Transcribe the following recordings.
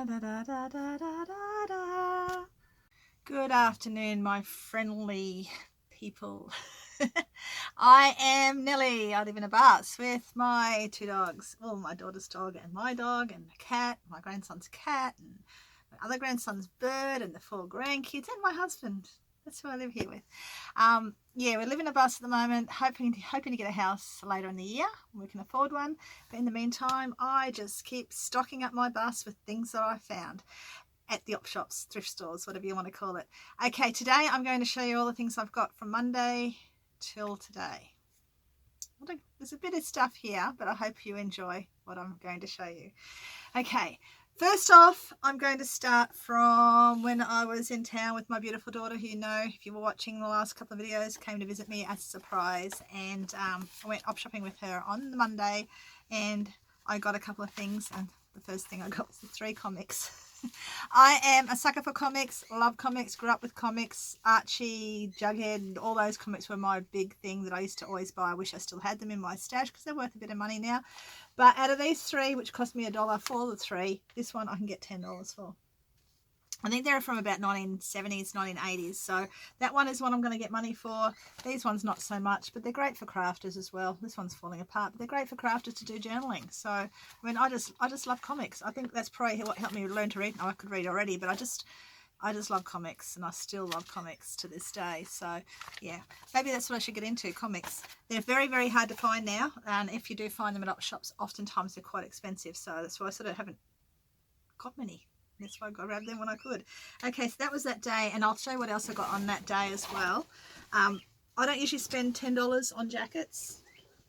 da, da, da, da, da, da, da. Good afternoon, my friendly people. I am Nellie. I live in a bus with my two dogs. Well, my daughter's dog and a cat, my grandson's cat, and my other grandson's bird, and the 4 grandkids, and my husband. That's who I live here with. Yeah, we live in a bus at the moment, hoping to get a house later in the year. We can afford one. But in the meantime, I just keep stocking up my bus with things that I found at the op shops, thrift stores, whatever you want to call it. Okay, today I'm going to show you all the things I've got from Monday till today. There's a bit of stuff here, but I hope you enjoy what I'm going to show you. Okay, first off, I'm going to start from when I was in town with my beautiful daughter, who, you know, if you were watching the last couple of videos, came to visit me as a surprise. And I went op shopping with her on the Monday, and I got a couple of things, and the first thing I got was the 3 comics. I am a sucker for comics, love comics, grew up with comics. Archie, Jughead, all those comics were my big thing that I used to always buy. I wish I still had them in my stash because they're worth a bit of money now. But out of these 3, which cost me $1 for the 3, this one I can get $10 for. I think they're from about 1970s, 1980s. So that one is one I'm going to get money for. These ones not so much, but they're great for crafters as well. This one's falling apart, but they're great for crafters to do journaling. So, I mean, I just love comics. I think that's probably what helped me learn to read. Oh, I could read already, but I just love comics, and I still love comics to this day. So, yeah, maybe that's what I should get into, comics. They're very, very hard to find now, and if you do find them at op shops, oftentimes they're quite expensive. So that's why I sort of haven't got many. That's why I grabbed them when I could. Okay, so that was that day, and I'll show you what else I got on that day as well. I don't usually spend $10 on jackets.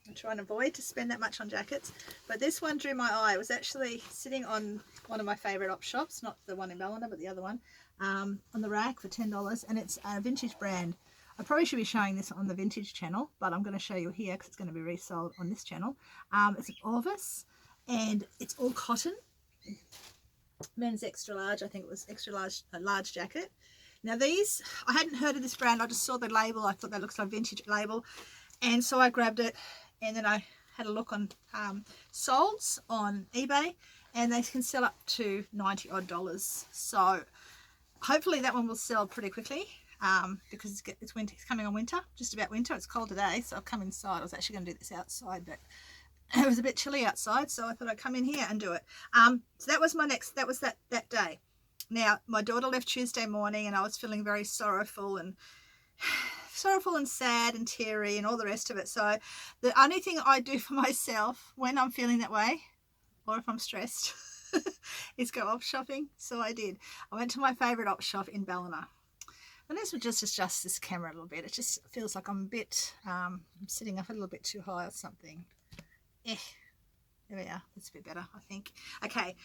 I try and avoid to spend that much on jackets, but this one drew my eye. It was actually sitting on one of my favourite op shops, not the one in Ballina, but the other one, on the rack for $10, and it's a vintage brand. I probably should be showing this on the vintage channel, but I'm going to show you here because it's going to be resold on this channel. It's an Aussies, and it's all cotton. Men's extra large, I think it was extra large, a large jacket. Now these, I hadn't heard of this brand. I just saw the label. I thought that looks like a vintage label, and so I grabbed it, and then I had a look on sells on eBay, and they can sell up to $90 odd. So hopefully that one will sell pretty quickly, because it's winter. It's coming on winter, just about winter. It's cold today, so I've come inside. I was actually going to do this outside, but it was a bit chilly outside, so I thought I'd come in here and do it. So that was that day. Now, my daughter left Tuesday morning, and I was feeling very sorrowful and sad and teary and all the rest of it. So the only thing I do for myself when I'm feeling that way, or if I'm stressed, is go op shopping. So I did. I went to my favourite op shop in Ballina. And this will just adjust this camera a little bit. It just feels like I'm a bit, I'm sitting up a little bit too high or something. There we are. That's a bit better, I think. Okay.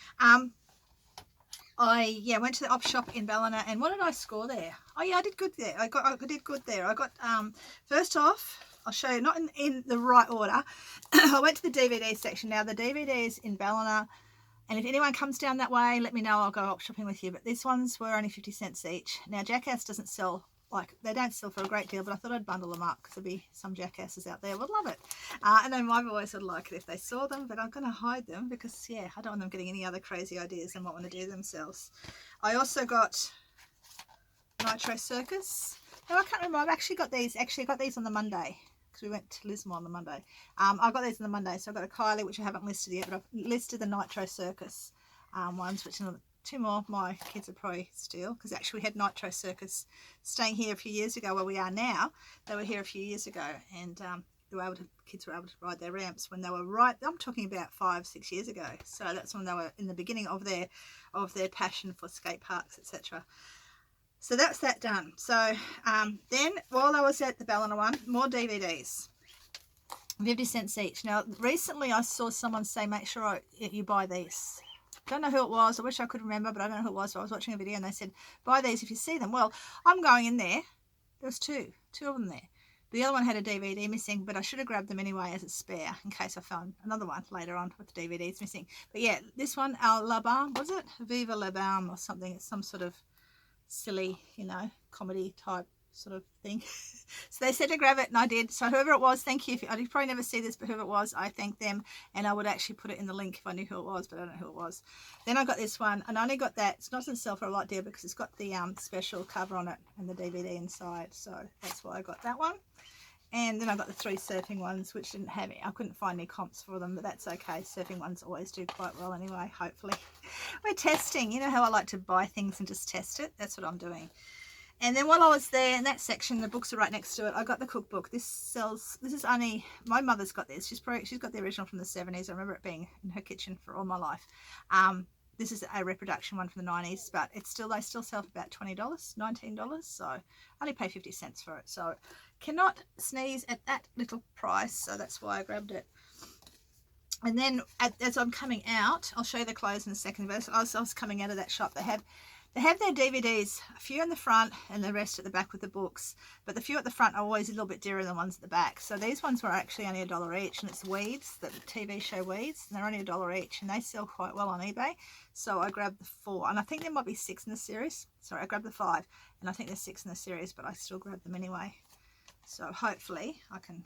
I went to the op shop in Ballina, and what did I score there? Oh yeah, I did good there. I did good there. I got first off, I'll show you, not in the right order. I went to the DVD section. Now the DVDs in Ballina, and if anyone comes down that way, let me know. I'll go op shopping with you. But these ones were only 50 cents each. Now Jackass doesn't sell. Like, they don't sell for a great deal, but I thought I'd bundle them up because there'll be some jackasses out there would love it. I know my boys would like it if they saw them, but I'm going to hide them because, yeah, I don't want them getting any other crazy ideas and what want to do themselves. I also got Nitro Circus. No, I can't remember. I've actually got these. Actually, I got these on the Monday because we went to Lismore on the Monday. I got these on the Monday, so I've got a Kylie, which I haven't listed yet, but I've listed the Nitro Circus ones, which are 2 more my kids would probably steal, because actually we had Nitro Circus staying here a few years ago where we are now. They were here a few years ago, and kids were able to ride their ramps when they were I'm talking about 5-6 years ago. So that's when they were in the beginning of their passion for skate parks, etc. So that's that done. So then while I was at the Ballina one, more DVDs. 50 cents each. Now recently I saw someone say make sure you buy these. Don't know who it was. I wish I could remember, but I don't know who it was. So I was watching a video and they said, buy these if you see them. Well, I'm going in there. There was two of them there. The other one had a DVD missing, but I should have grabbed them anyway as a spare in case I found another one later on with the DVDs missing. But yeah, this one, La Balm, was it? Viva La Balm or something. It's some sort of silly, comedy type sort of thing. So they said to grab it, and I did. So whoever it was, thank you. I'd probably never see this, but whoever it was, I thank them, and I would actually put it in the link if I knew who it was, but I don't know who it was. Then I got this one, and I only got that. It's not on sale for a lot dear because it's got the special cover on it and the DVD inside, so that's why I got that one. And then I got the 3 surfing ones, which didn't have it. I couldn't find any comps for them, but that's okay. Surfing ones always do quite well anyway, hopefully. We're testing. You know how I like to buy things and just test it? That's what I'm doing. And then while I was there in that section, the books are right next to it. I got the cookbook. This is only, my mother's got this. She's got the original from the 70s. I remember it being in her kitchen for all my life. This is a reproduction one from the 90s, but they still sell for about $20, $19. So I only pay 50 cents for it. So cannot sneeze at that little price. So that's why I grabbed it. And then as I'm coming out, I'll show you the clothes in a second. But as I was coming out of that shop, they have their DVDs, a few in the front and the rest at the back with the books. But the few at the front are always a little bit dearer than the ones at the back. So these ones were actually only $1 each, and it's Weeds, the TV show Weeds, and they're only $1 each, and they sell quite well on eBay. So I grabbed the 4, and I think there might be 6 in the series. Sorry, I grabbed the 5, and I think there's 6 in the series, but I still grabbed them anyway. So hopefully I can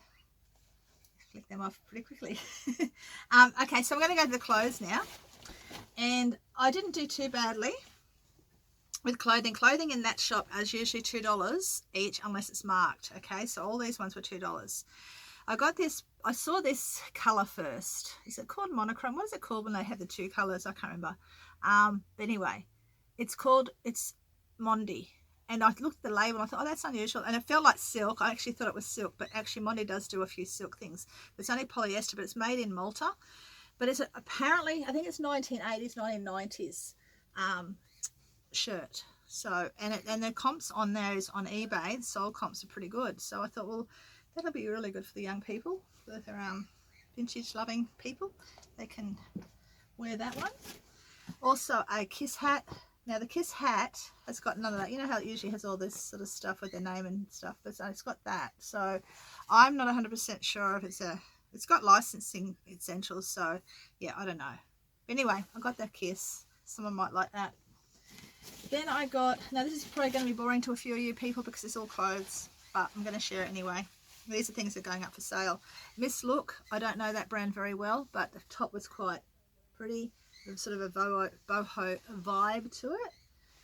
flick them off pretty quickly. Okay, so I'm going to go to the clothes now, and I didn't do too badly with clothing in that shop is usually $2 each unless it's marked. Okay, so all these ones were $2. I saw this color first. Is it called monochrome? What is it called when they have the 2 colors? I can't remember. But anyway, it's Mondi, and I looked at the label and I thought, oh, that's unusual, and it felt like silk. I actually thought it was silk, but actually Mondi does do a few silk things. It's only polyester, but it's made in Malta. But it's apparently, I think it's 1980s, 1990s shirt. So and the comps on those on eBay, the sole comps are pretty good. So I thought, well, that'll be really good for the young people, for the vintage loving people. They can wear that one. Also a Kiss hat. Now the Kiss hat has got none of that. You know how it usually has all this sort of stuff with their name and stuff, but it's got that. So I'm not 100% sure if it's got licensing essentials. So yeah, I don't know. But anyway, I got that Kiss. Someone might like that. Then I got, now this is probably going to be boring to a few of you people because it's all clothes, but I'm going to share it anyway. These are things that are going up for sale. Miss Look, I don't know that brand very well, but the top was quite pretty. There's sort of a boho vibe to it.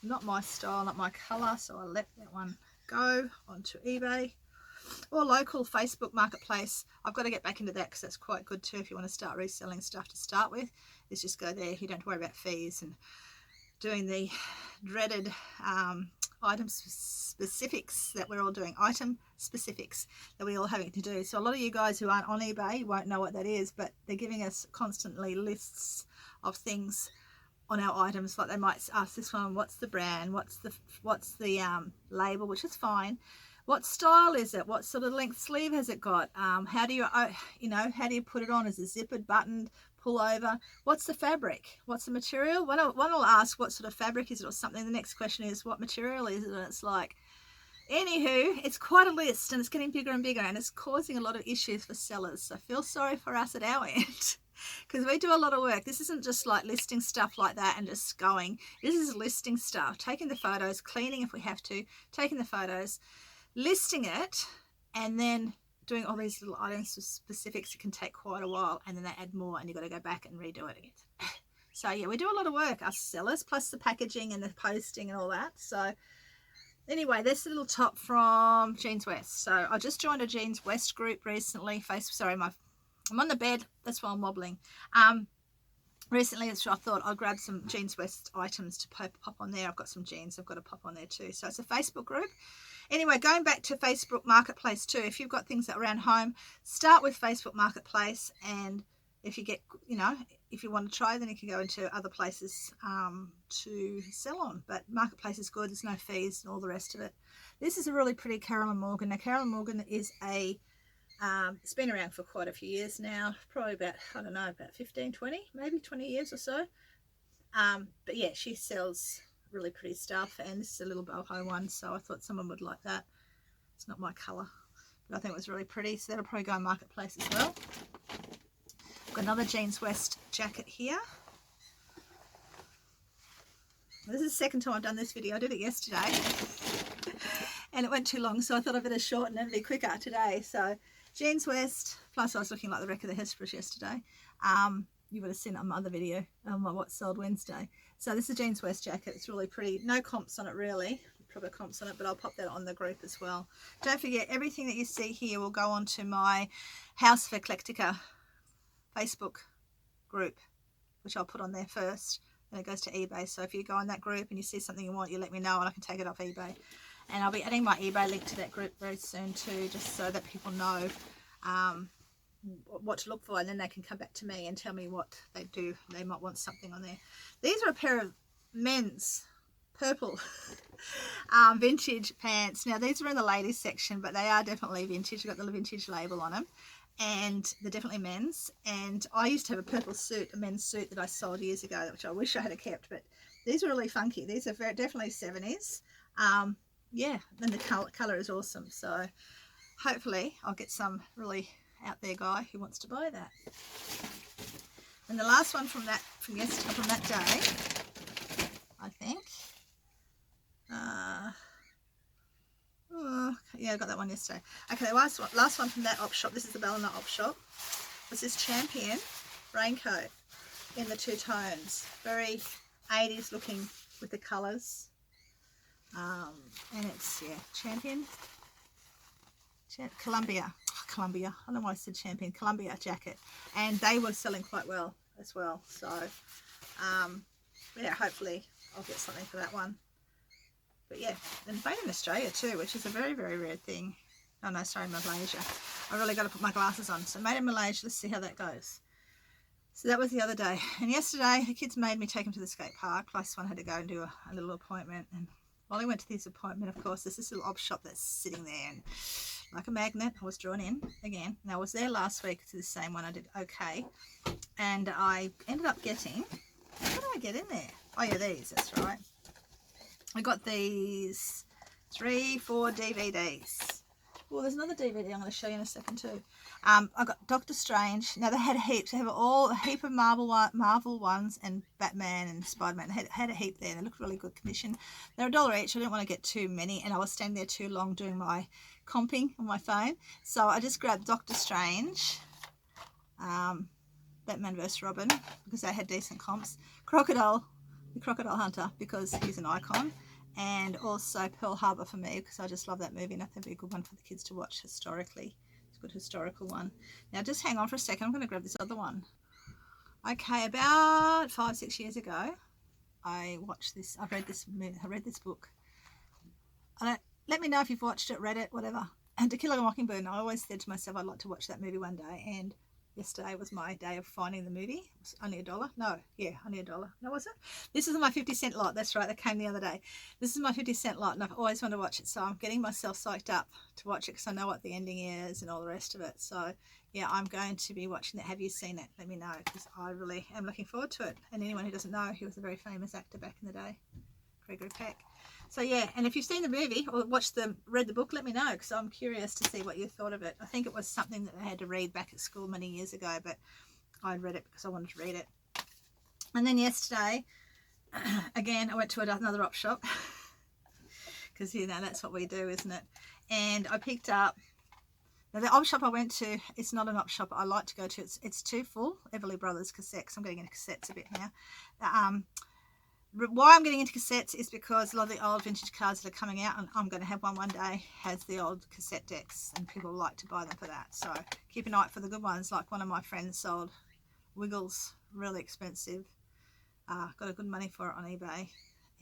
Not my style, not my colour, so I let that one go onto eBay. Or local Facebook marketplace. I've got to get back into that because that's quite good too if you want to start reselling stuff to start with. Is just go there. You don't have to worry about fees and doing the dreaded item specifics that we're all doing. Item specifics that we're all having to do. So a lot of you guys who aren't on eBay won't know what that is, but they're giving us constantly lists of things on our items. Like they might ask this one, what's the brand, what's the label, which is fine. What style is it? What sort of length sleeve has it got? How do you put it on? Is it zippered, buttoned, pull over? What's the fabric? What's the material? One will ask what sort of fabric is it or something. The next question is what material is it? And it's like, anywho, it's quite a list and it's getting bigger and bigger and it's causing a lot of issues for sellers. So feel sorry for us at our end because we do a lot of work. This isn't just like listing stuff like that and just going. This is listing stuff, taking the photos, cleaning if we have to, taking the photos, listing it, and then doing all these little items with specifics. It can take quite a while, and then they add more and you've got to go back and redo it again. So yeah, we do a lot of work, us sellers, plus the packaging and the posting and all that. So anyway, there's the little top from Jeans West. So I just joined a Jeans West group recently. I'm on the bed, that's why I'm wobbling. Recently, so I thought I'll grab some Jeans West items to pop on there. I've got some jeans I've got to pop on there too. So it's a Facebook group. Anyway, going back to Facebook Marketplace too, if you've got things that are around home, start with Facebook Marketplace, and if you get, if you want to try, then you can go into other places to sell on. But Marketplace is good, there's no fees and all the rest of it. This is a really pretty Carolyn Morgan. Now, Carolyn Morgan is it's been around for quite a few years now, probably about, I don't know, about 15, 20, maybe 20 years or so. But yeah, she sells really pretty stuff, and this is a little boho one, so I thought someone would like that. It's not my colour, but I think it was really pretty, so that'll probably go in Marketplace as well. I've got another Jeans West jacket here. This is the second time I've done this video. I did it yesterday. and it went too long, so I thought I'd better shorten it and be quicker today. So jeans vest, plus I was looking like the wreck of the Hesperus yesterday. You would have seen it on my other video on my What Sold Wednesday. So this is a jeans vest jacket. It's really pretty. No comps on it really. Probably comps on it, but I'll pop that on the group as well. Don't forget, everything that you see here will go onto my House of Eclectica Facebook group, which I'll put on there first, and it goes to eBay. So if you go on that group and you see something you want, you let me know and I can take it off eBay. And I'll be adding my eBay link to that group very soon too, just so that people know what to look for, and then they can come back to me and tell me what they do. They might want something on there. These are a pair of men's purple vintage pants. Now these are in the ladies section, but they are definitely vintage. Got the vintage label on them, and they're definitely men's. And I used to have a purple suit, a men's suit that I sold years ago, which I wish I had kept, but these are really funky. These are definitely 70s. Yeah, and the color is awesome. So hopefully I'll get some really out there guy who wants to buy that. And the last one from that day, I think. Yeah, I got that one yesterday. Okay, the last one from that op shop. This is the Burnout op shop. This is Champion raincoat in the two tones. Very 80s looking with the colours. And it's, yeah, Champion. Columbia. I don't know why I said Champion. Columbia jacket. And they were selling quite well as well. So, yeah, hopefully I'll get something for that one. But yeah, and made in Australia too, which is a very, very rare thing. Oh no, sorry, Malaysia. I really got to put my glasses on. So made in Malaysia, let's see how that goes. So that was the other day. And yesterday, the kids made me take them to the skate park. Plus one had to go and do a little appointment. And while I went to this appointment, of course, there's this little op shop that's sitting there. And like a magnet, I was drawn in again. And I was there last week to the same one. I did okay. And I ended up getting, what did I get in there? Oh yeah, these, that's right. I got these 3-4 DVDs. Well, there's another DVD I'm going to show you in a second too. I got Doctor Strange. Now they had heaps. They have a heap of Marvel ones and Batman and Spider-Man. They had a heap there. They looked really good condition. They're $1 each. I didn't want to get too many, and I was standing there too long doing my comping on my phone. So I just grabbed Doctor Strange, Batman vs Robin, because they had decent comps. The Crocodile Hunter, because he's an icon, and also Pearl Harbor for me, because I just love that movie and I think it'd be a good one for the kids to watch historically. It's a good historical one. Now just hang on for a second, I'm going to grab this other one. Okay, about 5-6 years ago, I read this book. Let me know if you've watched it, read it, whatever. And To Kill a Mockingbird, I always said to myself I'd like to watch that movie one day, and yesterday was my day of finding the movie. It was only $1. No, yeah, only $1. No, was it? This is my 50-cent lot. That's right, that came the other day. This is my 50-cent lot, and I've always wanted to watch it. So I'm getting myself psyched up to watch it because I know what the ending is and all the rest of it. So yeah, I'm going to be watching it. Have you seen it? Let me know, because I really am looking forward to it. And anyone who doesn't know, he was a very famous actor back in the day, Gregory Peck. So yeah, and if you've seen the movie or read the book, let me know, because I'm curious to see what you thought of it. I think it was something that I had to read back at school many years ago, but I read it because I wanted to read it. And then yesterday, again, I went to another op shop, because you know that's what we do, isn't it? And I picked up. Now the op shop I went to, it's not an op shop I like to go to. It's too full. Everly Brothers cassettes. I'm getting into cassettes a bit now. Why I'm getting into cassettes is because a lot of the old vintage cars that are coming out, and I'm going to have one day, has the old cassette decks, and people like to buy them for that. So keep an eye out for the good ones. Like one of my friends sold Wiggles, really expensive. Got a good money for it on eBay,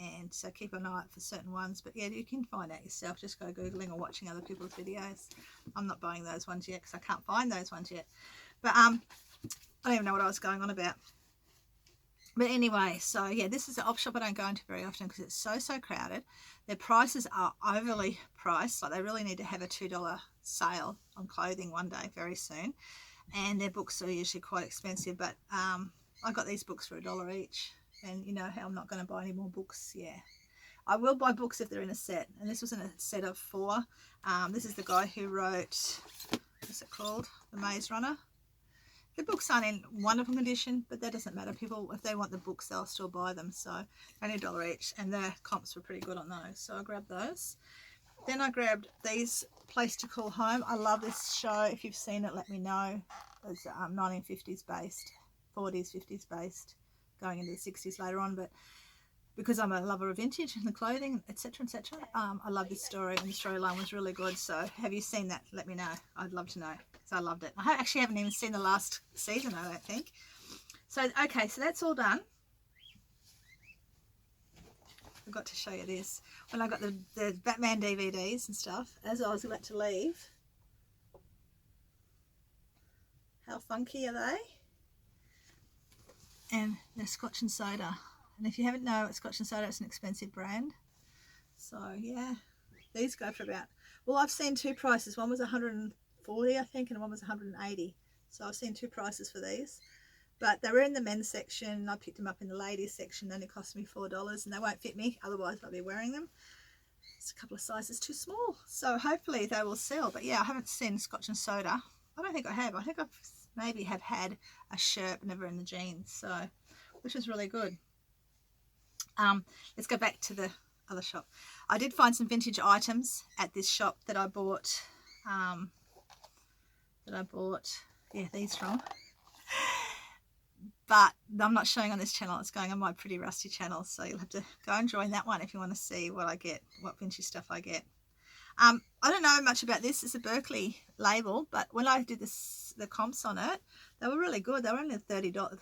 and so keep an eye out for certain ones. But yeah, you can find out yourself. Just go googling or watching other people's videos. I'm not buying those ones yet because I can't find those ones yet. But I don't even know what I was going on about. But anyway, so yeah, this is an op shop I don't go into very often because it's so crowded. Their prices are overly priced. Like they really need to have a $2 sale on clothing one day very soon. And their books are usually quite expensive. But I got these books for $1 each. And you know how I'm not going to buy any more books. Yeah, I will buy books if they're in a set. And this was in a set of 4. This is the guy who wrote, what's it called? The Maze Runner. The books aren't in wonderful condition, but that doesn't matter. People, if they want the books, they'll still buy them. So only $1 each, and their comps were pretty good on those. So I grabbed those. Then I grabbed these Place to Call Home. I love this show. If you've seen it, let me know. It's 1950s based, 40s, 50s based, going into the 60s later on. But because I'm a lover of vintage and the clothing, etc., etc., I love this story, and the storyline was really good. So have you seen that? Let me know. I'd love to know, because I loved it. I actually haven't even seen the last season, I don't think. So, okay, so that's all done. I forgot to show you this. When I got the Batman DVDs and stuff, as I was about to leave, how funky are they? And they're Scotch and Soda. And if you haven't know, Scotch and Soda, it's an expensive brand. So yeah, these go for about, well, I've seen two prices. One was 140, I think, and one was 180. So I've seen two prices for these. But they were in the men's section. I picked them up in the ladies section. They only cost me $4, and they won't fit me. Otherwise, I'll be wearing them. It's a couple of sizes too small. So hopefully they will sell. But yeah, I haven't seen Scotch and Soda. I don't think I have. I think I've maybe have had a shirt, but never in the jeans. So, which was really good. Let's go back to the other shop. I did find some vintage items at this shop that I bought. Yeah, these from. But I'm not showing on this channel. It's going on my Pretty Rusty channel. So you'll have to go and join that one if you want to see what I get, what vintage stuff I get. I don't know much about this. It's a Berkeley label, but when I did the comps on it, they were really good. They were only $30,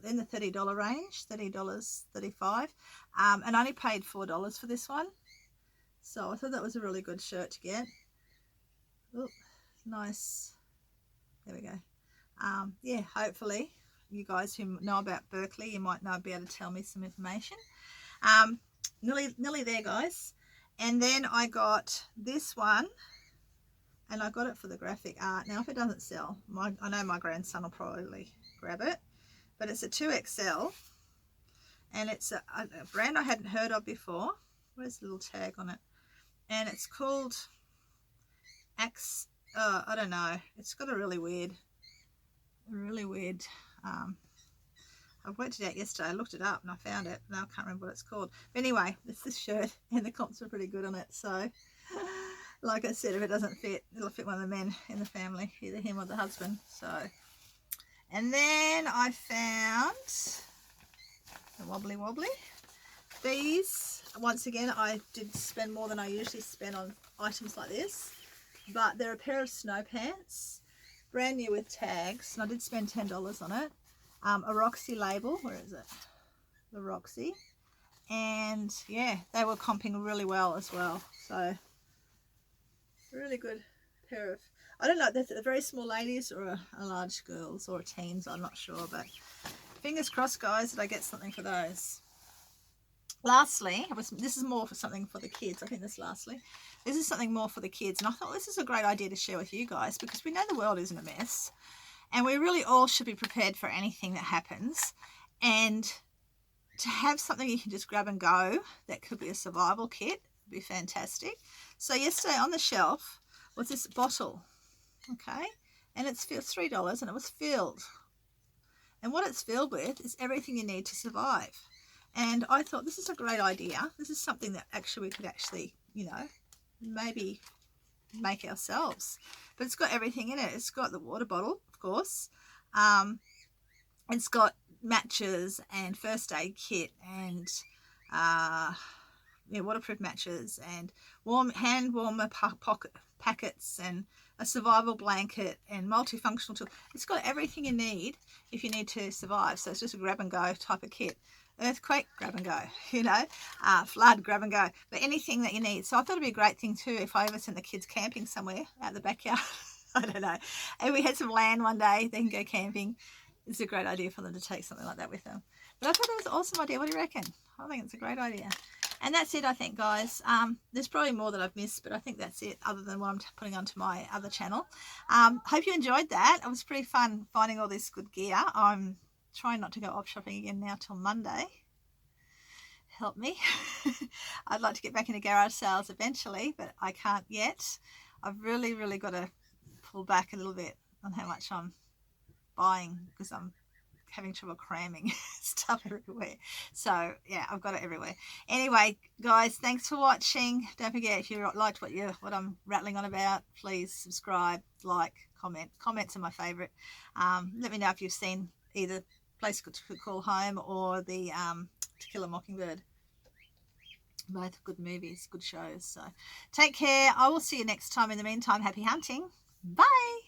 in the $30 range, $30, $35, and I only paid $4 for this one. So I thought that was a really good shirt to get. Oh, nice. There we go. Yeah, hopefully you guys who know about Berkeley, you might be able to tell me some information. Nearly there, guys. And then I got this one, and I got it for the graphic art. Now, if it doesn't sell, I know my grandson will probably grab it, but it's a 2XL, and it's a brand I hadn't heard of before. Where's the little tag on it? And it's called Axe. I don't know. It's got a really weird. I worked it out yesterday. I looked it up and I found it. Now I can't remember what it's called. But anyway, it's this shirt, and the comps are pretty good on it. So, like I said, if it doesn't fit, it'll fit one of the men in the family, either him or the husband. So, and then I found the wobbly. These, once again, I did spend more than I usually spend on items like this. But they're a pair of snow pants, brand new with tags. And I did spend $10 on it. A Roxy label, where is it? The Roxy. And yeah, they were comping really well as well. So really good pair of, I don't know, they're very small ladies or a large girls or teens, I'm not sure, but fingers crossed, guys, that I get something for those. Lastly, this is more for something for the kids. I think this is something more for the kids, and I thought this is a great idea to share with you guys, because we know the world isn't a mess. And we really all should be prepared for anything that happens. And to have something you can just grab and go, that could be a survival kit, would be fantastic. So yesterday on the shelf was this bottle, okay? And it's $3 and it was filled. And what it's filled with is everything you need to survive. And I thought, this is a great idea. This is something that actually we could actually, you know, maybe make ourselves. But it's got everything in it. It's got the water bottle, of course. It's got matches and first aid kit and waterproof matches and hand warmer pocket packets and a survival blanket and multifunctional tool. It's got everything you need if you need to survive. So it's just a grab and go type of kit. Earthquake, grab and go, you know, flood, grab and go, but anything that you need. So I thought it'd be a great thing too if I ever sent the kids camping somewhere out the backyard. I don't know. And we had some land one day, they can go camping. It's a great idea for them to take something like that with them. But I thought it was an awesome idea. What do you reckon? I think it's a great idea. And that's it, I think, guys. There's probably more that I've missed, but I think that's it, other than what I'm putting onto my other channel. Hope you enjoyed that. It was pretty fun finding all this good gear. I'm trying not to go op shopping again now till Monday. Help me. I'd like to get back into garage sales eventually, but I can't yet. I've really got to pull back a little bit on how much I'm buying, because I'm having trouble cramming stuff everywhere. So yeah, I've got it everywhere. Anyway, guys, thanks for watching. Don't forget, if you liked what I'm rattling on about, please subscribe, like, comment. Comments are my favorite. Let me know if you've seen either Place to Call Home or the To Kill a Mockingbird. Both good movies, good shows. So take care. I will see you next time. In the meantime, happy hunting. Bye.